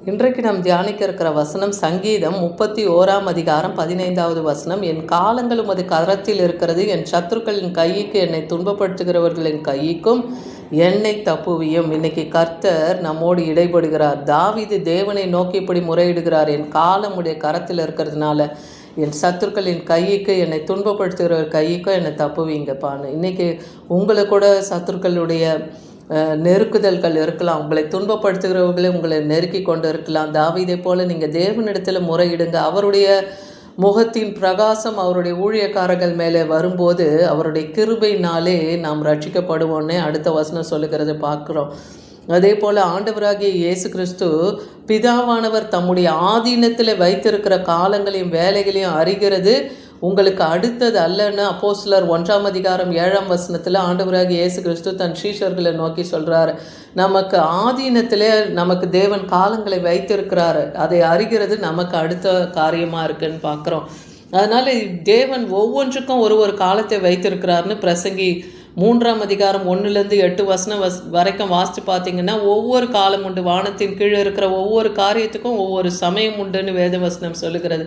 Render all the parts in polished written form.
இன்றைக்கு நாம் தியானிக்க இருக்கிற வசனம் சங்கீதம் 31 அதிகாரம் 15வது வசனம். என் காலங்கள் உமது கரத்தில் இருக்கிறது, என் சத்துருக்களின் கைக்கு, என்னை துன்பப்படுத்துகிறவர்களின் கைக்கும் என்னை தப்புவியும். இன்னைக்கு கர்த்தர் நம்மோடு இடைபடுகிறார். தாவீது தேவனை நோக்கி இப்படி முறையிடுகிறார், என் காலம் உடைய கரத்தில் இருக்கிறதுனால என் சத்துருக்களின் கைக்கு, என்னை துன்பப்படுத்துகிறவர் கைக்கும் என்னை தப்புவீங்கப்பான்னு. இன்றைக்கி உங்களை கூட சத்துருக்களுடைய நெருக்குதல்கள் இருக்கலாம். உங்களை துன்பப்படுத்துகிறவர்களே உங்களை நெருக்கி கொண்டு இருக்கலாம். தாவீதை போல நீங்கள் தேவனிடத்தில் முறையிடுங்க. அவருடைய முகத்தின் பிரகாசம் அவருடைய ஊழியக்காரர்கள் மேலே வரும்போது அவருடைய கிருபையினாலே நாம் ரட்சிக்கப்படுவோன்னே அடுத்த வசனம் சொல்லுகிறத பார்க்குறோம். அதே போல் ஆண்டவராகிய இயேசு கிறிஸ்து பிதாவானவர் தம்முடைய ஆதீனத்தில் வைத்திருக்கிற காலங்களையும் வேலைகளையும் அறிகிறது உங்களுக்கு அடுத்தது அல்லன்னு அப்போஸ்தலர் 1 அதிகாரம் 7 வசனத்தில் ஆண்டவராகிய இயேசு கிறிஸ்து தன் சீஷர்களை நோக்கி சொல்கிறார். நமக்கு ஆதீனத்திலே நமக்கு தேவன் காலங்களை வைத்திருக்கிறாரு, அதை அறிகிறது நமக்கு அடுத்த காரியமாக இருக்குன்னு பார்க்குறோம். அதனால் தேவன் ஒவ்வொன்றுக்கும் ஒரு காலத்தை வைத்திருக்கிறாருன்னு பிரசங்கி 3 அதிகாரம் 1-8 வசனம் வரைக்கும் வாசித்து பார்த்தீங்கன்னா ஒவ்வொரு காலம் உண்டு. வானத்தின் கீழே இருக்கிற ஒவ்வொரு காரியத்துக்கும் ஒவ்வொரு சமயம் உண்டுன்னு வேத வசனம் சொல்லுகிறது.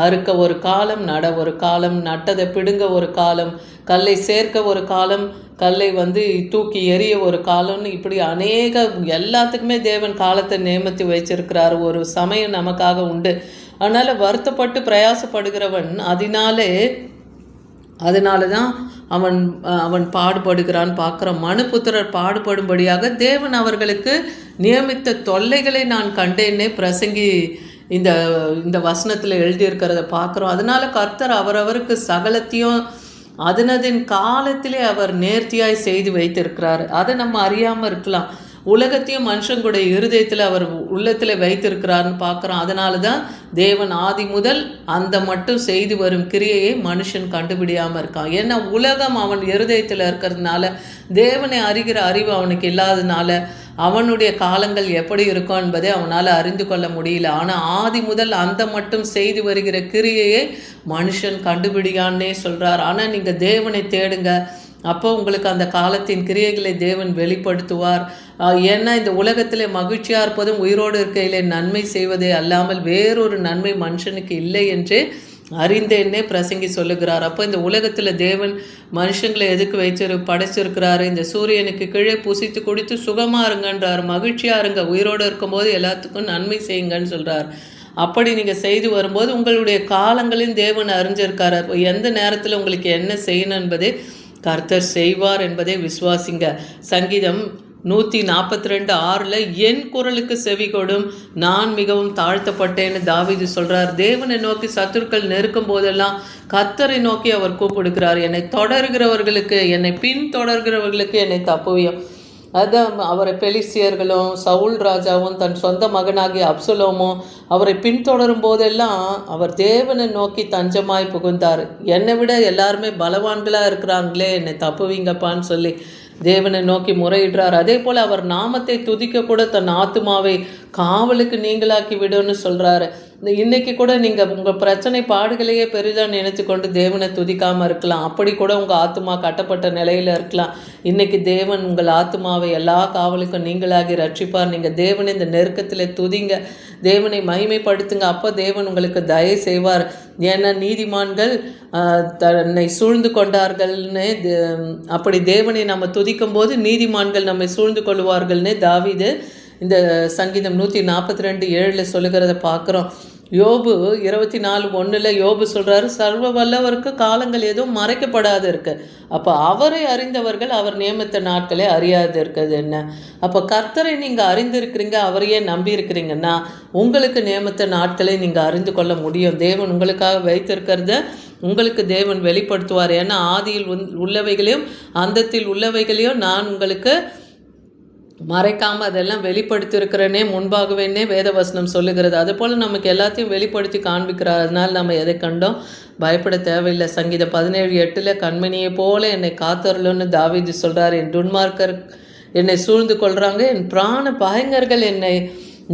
அறுக்க ஒரு காலம், நட ஒரு காலம், நட்டதை பிடுங்க ஒரு காலம், கல்லை சேர்க்க ஒரு காலம், கல்லை தூக்கி எறிய ஒரு காலம்னு இப்படி அநேக எல்லாத்துக்குமே தேவன் காலத்தை நியமித்து வச்சிருக்கிறார். ஒரு சமயம் நமக்காக உண்டு. அதனால் வருத்தப்பட்டு பிரயாசப்படுகிறவன் அதனால தான் அவன் பாடுபடுகிறான் பார்க்குற. மனுபுத்திரர் பாடுபடும்படியாக தேவன் அவர்களுக்கு நியமித்த தொல்லைகளை நான் கண்டேன்னே பிரசங்கி இந்த வசனத்தில் எழுதியிருக்கிறத பார்க்குறோம். அதனால் கர்த்தர் அவரவருக்கு சகலத்தையும் அதனதின் காலத்திலே அவர் நேர்த்தியாய் செய்து வைத்திருக்கிறார். அதை நம்ம அறியாமல் இருக்கலாம். உலகத்தையும் மனுஷங்களுடைய இருதயத்தில் அவர் உள்ளத்தில் வைத்திருக்கிறார்னு பார்க்குறோம். அதனால தான் தேவன் ஆதி முதல் அந்த மட்டும் செய்து வரும் கிரியையை மனுஷன் கண்டுபிடியாமல் இருக்கான். ஏன்னா உலகம் அவன் இருதயத்தில் இருக்கிறதுனால, தேவனை அறிகிற அறிவு அவனுக்கு இல்லாததுனால அவனுடைய காலங்கள் எப்படி இருக்கும் என்பதை அவனால் அறிந்து கொள்ள முடியல. ஆனால் ஆதி முதல் அந்த மட்டும் செய்து வருகிற கிரியையை மனுஷன் கண்டுபிடியான்னே சொல்கிறார். ஆனால் நீங்கள் தேவனை தேடுங்க, அப்போ உங்களுக்கு அந்த காலத்தின் கிரியைகளை தேவன் வெளிப்படுத்துவார். ஏன்னா இந்த உலகத்திலே மகிழ்ச்சியாக இருப்பதும் உயிரோடு இருக்கையிலே நன்மை செய்வதே அல்லாமல் வேறொரு நன்மை மனுஷனுக்கு இல்லை என்றே அறிந்தேன்னே பிரசங்கி சொல்லுகிறார். அப்போ இந்த உலகத்தில் தேவன் மனுஷங்களை எதுக்கு படைச்சிருக்கிறாரு? இந்த சூரியனுக்கு கீழே புசித்து குடித்து சுகமாக இருங்கன்றார், மகிழ்ச்சியாக இருங்க, உயிரோடு இருக்கும்போது எல்லாத்துக்கும் நன்மை செய்யுங்கன்னு சொல்கிறார். அப்படி நீங்கள் செய்து வரும்போது உங்களுடைய காலங்களின் தேவன் அறிஞ்சிருக்கார். எந்த நேரத்தில் உங்களுக்கு என்ன செய்யணும் என்பதை கர்த்தர் செய்வார் என்பதை விசுவாசிங்க. சங்கீதம் 142:6 என் குரலுக்கு செவி கொடும், நான் மிகவும் தாழ்த்தப்பட்டேன்னு தாவீது சொல்கிறார். தேவனை நோக்கி சத்துருக்கள் நெருக்கும் போதெல்லாம் கர்த்தரை நோக்கி அவர் கூப்பிடுகிறார். என்னை தொடர்கிறவர்களுக்கு, என்னை பின் தொடர்கிறவர்களுக்கு என்னை தப்புவியும். அதான் அவரை பெலிஸ்தியர்களும் சவுல் ராஜாவும் தன் சொந்த மகனாகிய அப்சலோமும் அவரை பின்தொடரும் போதெல்லாம் அவர் தேவனை நோக்கி தஞ்சமாய் புகுந்தார். என்னை விட எல்லாருமே பலவான்களாக இருக்கிறாங்களே, என்னை தப்புவீங்கப்பான்னு சொல்லி தேவனை நோக்கி முறையிடுறார். அதே போல் அவர் நாமத்தை துதிக்க கூட தன் ஆத்துமாவை காவலுக்கு நீங்களாக்கி விடுன்னு சொல்கிறாரு. இன்னைக்கு கூட நீங்கள் உங்கள் பிரச்சனை பாடுகளையே பெரிதாக நினைத்து கொண்டு தேவனை துதிக்காமல் இருக்கலாம். அப்படி கூட உங்கள் ஆத்துமா கட்டப்பட்ட நிலையில் இருக்கலாம். இன்றைக்கி தேவன் உங்கள் ஆத்துமாவை எல்லா காவலுக்கும் நீங்களாகி ரட்சிப்பார். நீங்கள் தேவனை இந்த நெருக்கத்தில் துதிங்க, தேவனை மகிமைப்படுத்துங்க. அப்போ தேவன் உங்களுக்கு தயை செய்வார். ஏன்னா நீதிமான்கள் தன்னை சூழ்ந்து கொண்டார்கள்னு, அப்படி தேவனை நம்ம துதிக்கும் போது நீதிமான்கள் நம்மை சூழ்ந்து கொள்வார்கள்னு தாவீது இந்த சங்கீதம் 142:7 சொல்லுகிறத பார்க்குறோம். யோபு 24:1 யோபு சொல்கிறாரு, சர்வ வல்லவருக்கு காலங்கள் எதுவும் மறைக்கப்படாது இருக்கு. அப்போ அவரை அறிந்தவர்கள் அவர் நியமித்த நாட்களே அறியாது இருக்கிறது என்ன? அப்போ கர்த்தரை நீங்கள் அறிந்திருக்கிறீங்க, அவரையே நம்பி இருக்கிறீங்கன்னா உங்களுக்கு நியமித்த நாட்களை நீங்கள் அறிந்து கொள்ள முடியும். தேவன் உங்களுக்காக வைத்திருக்கிறத உங்களுக்கு தேவன் வெளிப்படுத்துவார். ஏன்னா ஆதியில் உள்ளவைகளையும் அந்தத்தில் உள்ளவைகளையும் நான் உங்களுக்கு மறைக்காமல் அதெல்லாம் வெளிப்படுத்தியிருக்கிறனே முன்பாகவேன்னே வேதவசனம் சொல்லுகிறது. அதுபோல் நமக்கு எல்லாத்தையும் வெளிப்படுத்தி காண்பிக்கிறார். அதனால் நம்ம எதை கண்டோம் பயப்பட தேவையில்லை. சங்கீதம் 17:8 கண்மணியை போல என்னை காத்தருளுன்னு தாவீது சொல்கிறார். என் துன்மார்க்கர் என்னை சூழ்ந்து கொள்கிறாங்க, என் பிராண பயங்கர்கள் என்னை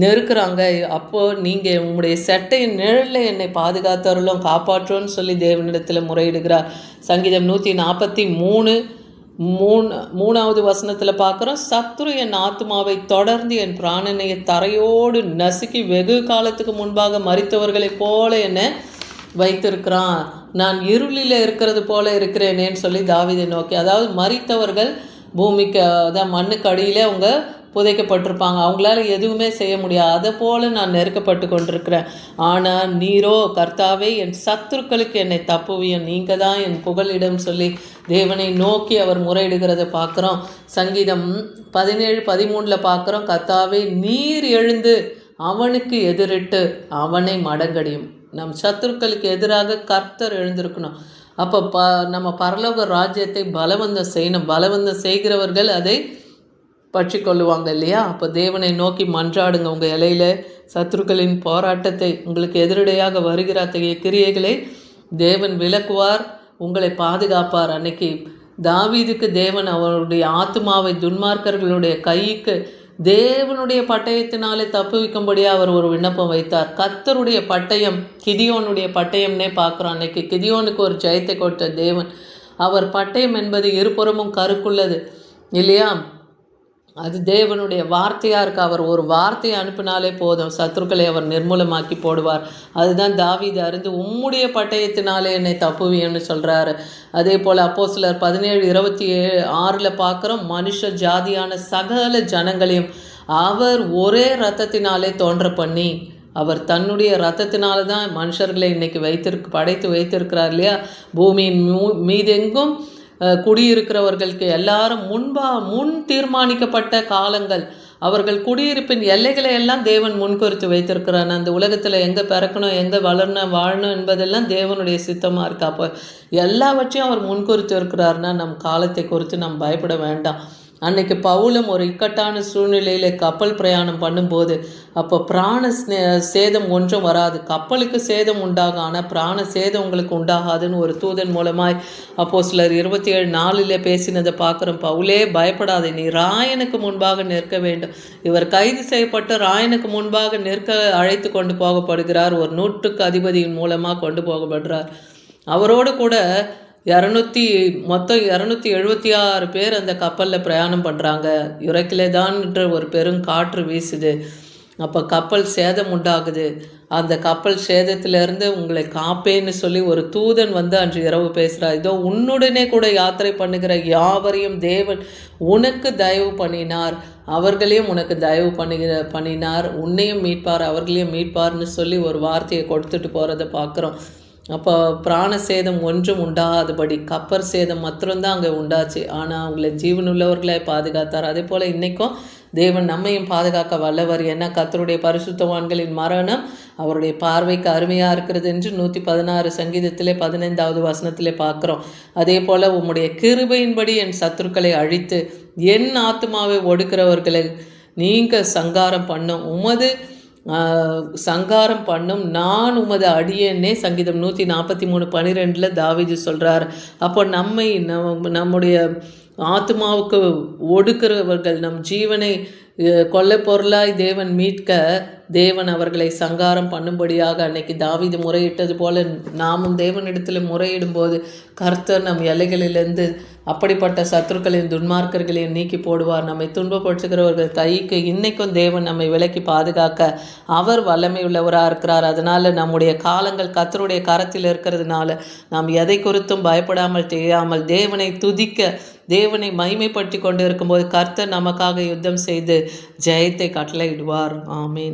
நெருக்கிறாங்க. அப்போது நீங்கள் உங்களுடைய செட்டையின் நிழலில் என்னை பாதுகாத்தருளும் காப்பாற்றோன்னு சொல்லி தேவனிடத்தில் முறையிடுகிறார். சங்கீதம் 143 மூணாவது வசனத்தில் பார்க்குறோம், சத்துரு என் ஆத்மாவை தொடர்ந்து என் பிராணனையை தரையோடு நசுக்கி வெகு காலத்துக்கு முன்பாக மரித்தவர்களைப் போல என்னை வைத்திருக்கிறான். நான் இருளில் இருக்கிறது போல இருக்கிறேனேன்னு சொல்லி தாவீதை நோக்கி, அதாவது மரித்தவர்கள் பூமிக்கு, அதான் மண்ணுக்கு அடியிலே அவங்க புதைக்கப்பட்டிருப்பாங்க, அவங்களால எதுவுமே செய்ய முடியாது. அதை போல நான் நெருக்கப்பட்டு கொண்டிருக்கிறேன். ஆனால் நீரோ கர்த்தாவே என் சத்துருக்களுக்கு என்னை தப்புவியும், நீங்கள் தான் என் புகலிடம் சொல்லி தேவனை நோக்கி அவர் முறையிடுகிறத பார்க்குறோம். சங்கீதம் 17:13 பார்க்குறோம், கர்த்தாவே நீர் எழுந்து அவனுக்கு எதிரிட்டு அவனை மடங்கடியும். நம் சத்துருக்களுக்கு எதிராக கர்த்தர் எழுந்திருக்கணும். அப்போ நம்ம பரலோக ராஜ்யத்தை பலவந்தம் செய்யணும். பலவந்தம் செய்கிறவர்கள் அதை பற்றி கொள்ளுவாங்க இல்லையா? அப்போ தேவனை நோக்கி மன்றாடுங்க. உங்கள் இலையில சத்துருக்களின் போராட்டத்தை, உங்களுக்கு எதிரடையாக வருகிற அத்தகைய கிரியைகளை தேவன் விலக்குவார், உங்களை பாதுகாப்பார். அன்னைக்கு தாவீதுக்கு தேவன் அவருடைய ஆத்மாவை துன்மார்க்கர்களுடைய கைக்கு தேவனுடைய பட்டயத்தினாலே தப்புவிக்கும்படியாக அவர் ஒரு விண்ணப்பம் வைத்தார். கர்த்தருடைய பட்டயம், கிதியோனுடைய பட்டயம்னே பார்க்குறோம். அன்னைக்கு கிதியோனுக்கு ஒரு ஜெயத்தை கொடுத்த தேவன். அவர் பட்டயம் என்பது இருபுறமும் கருக்குள்ளது இல்லையா? அது தேவனுடைய வார்த்தையாக இருக்கு. அவர் ஒரு வார்த்தையை அனுப்பினாலே போதும், சத்துருக்களை அவர் நிர்மூலமாக்கி போடுவார். அதுதான் தாவீது அறிந்து உம்முடைய பட்டயத்தினாலே என்னை தப்புவியன்னு சொல்கிறாரு. அதே போல் அப்போஸ்தலர் 17:26 பார்க்குறோம், மனுஷ ஜாதியான சகல ஜனங்களையும் அவர் ஒரே இரத்தத்தினாலே தோன்ற பண்ணி, அவர் தன்னுடைய இரத்தத்தினால தான் மனுஷர்களை இன்னைக்கு படைத்து வைத்திருக்கிறார் இல்லையா? பூமியின் மீதெங்கும் குடியிருக்கிறவர்களுக்கு எல்லாரும் முன் தீர்மானிக்கப்பட்ட காலங்கள், அவர்கள் குடியிருப்பின் எல்லைகளை எல்லாம் தேவன் முன்குறித்து வைத்திருக்கிறான். அந்த உலகத்தில் எங்கே பிறக்கணும், எங்கே வாழணும் என்பதெல்லாம் தேவனுடைய சித்தமாக இருக்கா. அப்போ எல்லாவற்றையும் அவர் முன்குறித்து இருக்கிறார்னா நம் காலத்தை குறித்து நாம் பயப்பட வேண்டாம். அன்னைக்கு பவுலும் ஒரு இக்கட்டான சூழ்நிலையில் கப்பல் பிரயாணம் பண்ணும்போது, அப்போ பிராண சேதம் ஒன்றும் வராது, கப்பலுக்கு சேதம் உண்டாகும், ஆனால் பிராண சேதம் உங்களுக்கு உண்டாகாதுன்னு ஒரு தூதன் மூலமாய் அப்போஸ்தலர் 27:4 பேசினதை பார்க்குறோம். பவுலே பயப்படாதே, நீ ராயனுக்கு முன்பாக நிற்க வேண்டும். இவர் கைது செய்யப்பட்டு ராயனுக்கு முன்பாக நிற்க அழைத்து கொண்டு போகப்படுகிறார். ஒரு 100க்கு அதிபதியின் மூலமாக கொண்டு போகப்படுறார். அவரோடு கூட மொத்தம் 276 பேர் அந்த கப்பலில் பிரயாணம் பண்ணுறாங்க. யுரக்கிலேதான்ற ஒரு பெரும் காற்று வீசுது. அப்போ கப்பல் சேதம் உண்டாகுது. அந்த கப்பல் சேதத்திலிருந்து உங்களை காப்பேன்னு சொல்லி ஒரு தூதன் வந்து அன்று இரவு பேசுகிறார். இதோ உன்னுடனே கூட யாத்திரை பண்ணுகிற யாவரையும் தேவன் உனக்கு தயவு பண்ணினார், அவர்களையும் உனக்கு தயவு பண்ணினார், உன்னையும் மீட்பார், அவர்களையும் மீட்பார்னு சொல்லி ஒரு வார்த்தையை கொடுத்துட்டு போகிறத பார்க்குறோம். அப்போ பிராண சேதம் ஒன்றும் உண்டாகாதபடி கப்பர் சேதம் மாத்திரம்தான் அங்கே உண்டாச்சு. ஆனால் அவங்களை ஜீவனுள்ளவர்களை பாதுகாத்தார். அதே போல் இன்றைக்கும் தேவன் நம்மையும் பாதுகாக்க வல்லவர். ஏன்னா கர்த்தருடைய பரிசுத்தவான்களின் மரணம் அவருடைய பார்வைக்கு அருமையாக இருக்கிறது என்று 116 சங்கீதத்திலே 15வது வசனத்திலே பார்க்குறோம். அதே போல் உம்முடைய கிருபையின்படி என் சத்துருக்களை அழித்து என் ஆத்மாவை ஒடுக்கிறவர்களை நீங்கள் சங்காரம் பண்ணும், உமது சங்காரம் பண்ணும், நான் உமது அடியேன்னே சங்கீதம் 143:12 தாவீது சொல்கிறார். அப்போ நம்முடைய ஆத்மாவுக்கு ஒடுக்கிறவர்கள், நம் ஜீவனை கொல்லை பொருளாய் தேவன் மீட்க தேவன் அவர்களை சங்காரம் பண்ணும்படியாக அன்னைக்கு தாவீது முறையிட்டது போல நாமும் தேவனிடத்தில் முறையிடும் போது கர்த்தர் நம் எல்லைகளிலிருந்து அப்படிப்பட்ட சத்துருக்களின் துன்மார்க்கர்களையும் நீக்கி போடுவார். நம்மை துன்பப்படுத்துகிறவர்கள் கைக்கு இன்னைக்கும் தேவன் நம்மை விலக்கி பாதுகாக்க அவர் வல்லமை உள்ளவராக இருக்கிறார். அதனால் நம்முடைய காலங்கள் கர்த்தருடைய கரத்தில் இருக்கிறதுனால நாம் எதை குறித்தும் பயப்படாமல் செய்யாமல் தேவனை துதிக்க, தேவனை மகிமைப்படுத்தி கொண்டு இருக்கும்போது கர்த்தர் நமக்காக யுத்தம் செய்து ஜெயத்தை கட்டளையிடுவார். ஆமீன்.